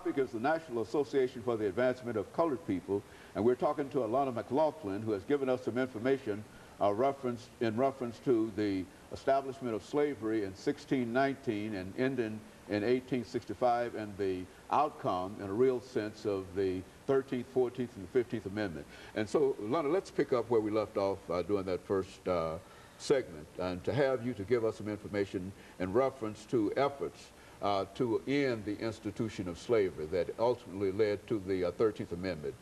Is the National Association for the Advancement of Colored People, and we're talking to Alana McLaughlin, who has given us some information in reference to the establishment of slavery in 1619 and ending in 1865, and the outcome, in a real sense, of the 13th, 14th, and the 15th Amendment. And so, Alana, let's pick up where we left off during that first segment, and to have you to give us some information in reference to efforts to end the institution of slavery that ultimately led to the 13th Amendment.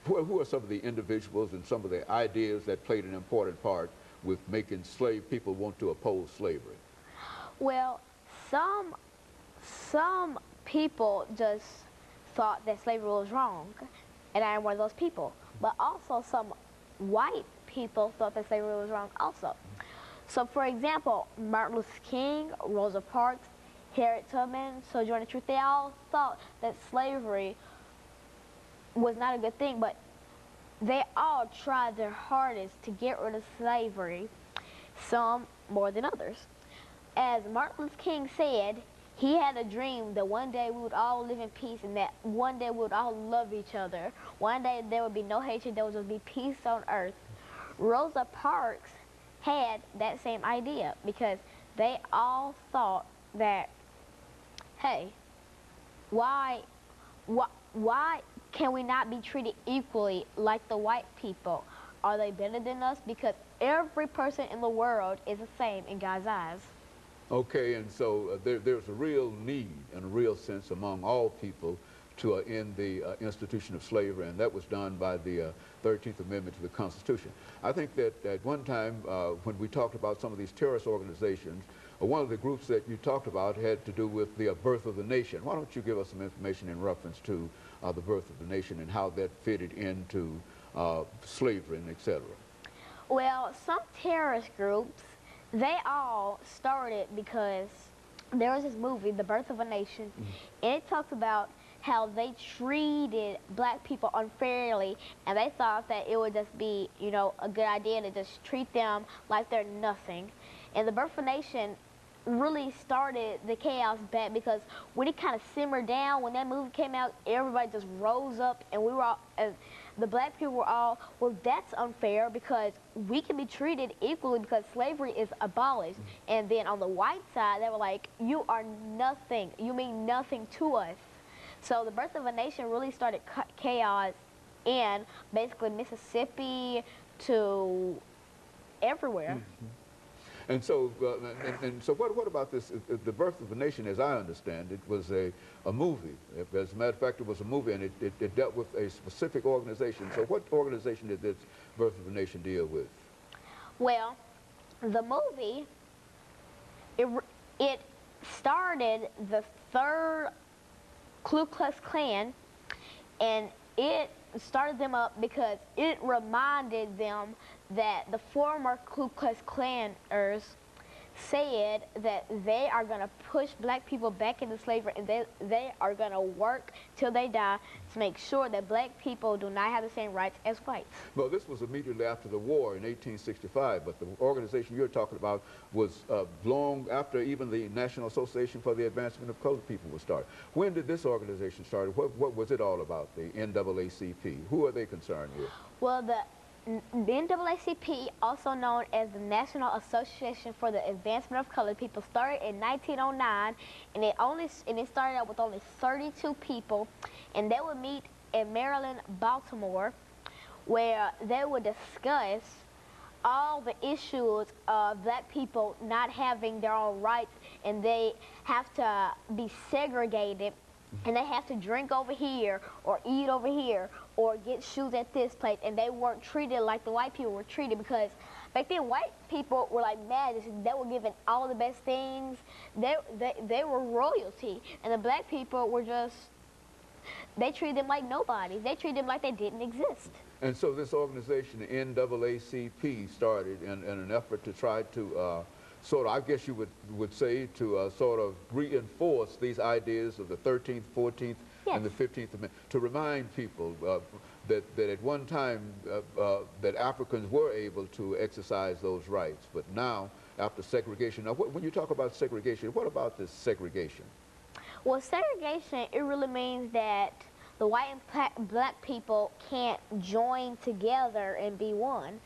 Who are some of the individuals and some of the ideas that played an important part with making people want to oppose slavery? Well, some people just thought that slavery was wrong, and I am one of those people. But also some white people thought that slavery was wrong also. So, for example, Martin Luther King, Rosa Parks, Harriet Tubman, Sojourner Truth, they all thought that slavery was not a good thing, but they all tried their hardest to get rid of slavery, some more than others. As Martin Luther King said, he had a dream that one day we would all live in peace, and that one day we would all love each other. One day there would be no hatred, there would just be peace on earth. Rosa Parks had that same idea, because they all thought that, hey, why can we not be treated equally like the white people? Are they better than us? Because every person in the world is the same in God's eyes. Okay, and so there's a real need and a real sense among all people to end the institution of slavery, and that was done by the 13th Amendment to the Constitution. I think that at one time, when we talked about some of these terrorist organizations, one of the groups that you talked about had to do with the birth of the nation. Why don't you give us some information in reference to the birth of the nation and how that fitted into slavery and et cetera? Well, some terrorist groups, they all started because there was this movie, The Birth of a Nation, and it talks about how they treated black people unfairly, and they thought that it would just be, you know, a good idea to just treat them like they're nothing. And The Birth of a Nation really started the chaos back, because when it kind of simmered down, when that movie came out, everybody just rose up, and we were all, the black people were all, well, that's unfair because we can be treated equally because slavery is abolished. And then on the white side, they were like, you are nothing, you mean nothing to us. So The Birth of a Nation really started chaos in basically Mississippi to everywhere. And so, so what about this? The Birth of a Nation, as I understand it, was a movie. As a matter of fact, it was a movie, and it dealt with a specific organization. So what organization did this Birth of a Nation deal with? Well, the movie, it started the 3rd Ku Klux Klan, and it started them up because it reminded them that the former Ku Klux Klaners said that they are going to push black people back into slavery, and they are going to work till they die to make sure that black people do not have the same rights as whites. Well, this was immediately after the war in 1865, but the organization you're talking about was long after even the National Association for the Advancement of Colored People was started. When did this organization start? What was it all about, the NAACP? Who are they concerned with? Well, the NAACP, also known as the National Association for the Advancement of Colored People, started in 1909, and it started out with only 32 people, and they would meet in Maryland, Baltimore, where they would discuss all the issues of black people not having their own rights, and they have to be segregated, and they have to drink over here or eat over here or get shoes at this place, and they weren't treated like the white people were treated, because back then white people were like majesty. They were given all the best things. They were royalty, and the black people were just, they treated them like nobody. They treated them like they didn't exist. And so this organization, the NAACP, started in an effort to try to sort of, I guess you would say, to sort of reinforce these ideas of the 13th, 14th, and the 15th Amendment, to remind people that at one time that Africans were able to exercise those rights, but now, after segregation, now when you talk about segregation, what about this segregation? Well, segregation, it really means that the white and black people can't join together and be one.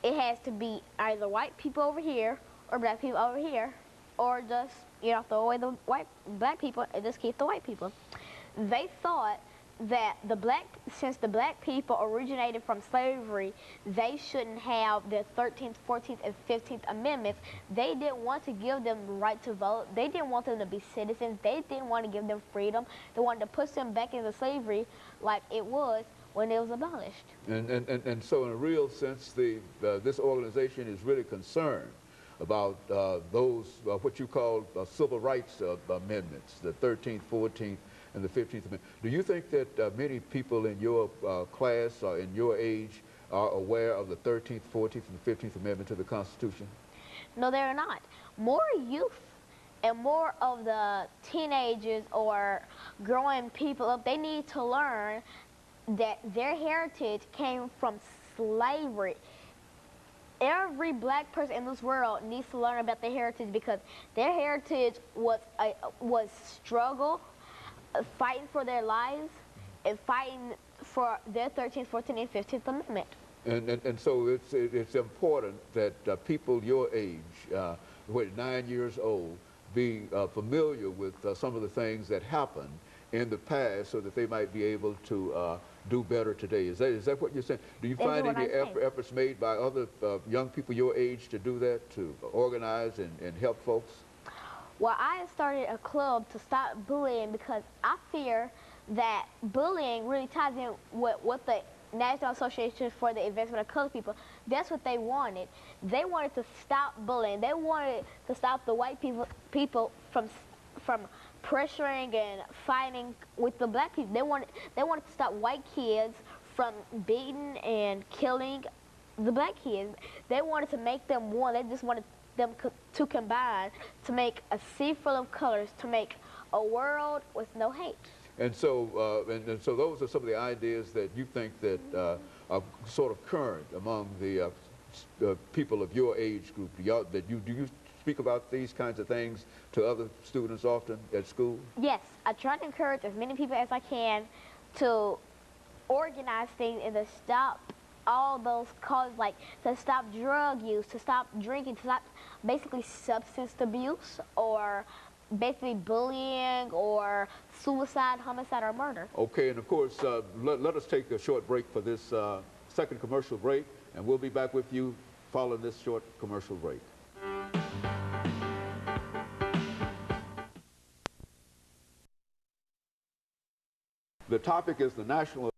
It has to be either white people over here or black people over here, or just, you know, throw away the black people and just keep the white people. They thought that since the black people originated from slavery, they shouldn't have the 13th, 14th, and 15th Amendments. They didn't want to give them the right to vote. They didn't want them to be citizens. They didn't want to give them freedom. They wanted to push them back into slavery like it was when it was abolished. And so in a real sense, this organization is really concerned about those, what you call civil rights amendments, the 13th, 14th, and the 15th Amendment. Do you think that many people in your class or in your age are aware of the 13th, 14th, and 15th Amendment to the Constitution? No, they're not. More youth and more of the teenagers or growing people up, they need to learn that their heritage came from slavery. Every black person in this world needs to learn about their heritage, because their heritage was struggle, fighting for their lives, and fighting for their 13th, 14th, and 15th Amendment. And so it's important that people your age, 9 years old, be familiar with some of the things that happened in the past, so that they might be able to do better today. Is that what you're saying? Do you find any efforts made by other young people your age to do that, to organize and help folks? Well, I started a club to stop bullying, because I fear that bullying really ties in with what the National Association for the Advancement of Colored People, that's what they wanted. They wanted to stop bullying. They wanted to stop the white people from pressuring and fighting with the black people. They wanted to stop white kids from beating and killing the black kids. They wanted to make them one. They just wanted them to combine to make a sea full of colors, to make a world with no hate. And so, so those are some of the ideas that you think that are sort of current among the people of your age group. Do you speak about these kinds of things to other students often at school? Yes, I try to encourage as many people as I can to organize things and to stop all those causes, like to stop drug use, to stop drinking, to stop basically substance abuse, or basically bullying, or suicide, homicide, or murder. Okay, and of course, let us take a short break for this second commercial break, and we'll be back with you following this short commercial break. The topic is the National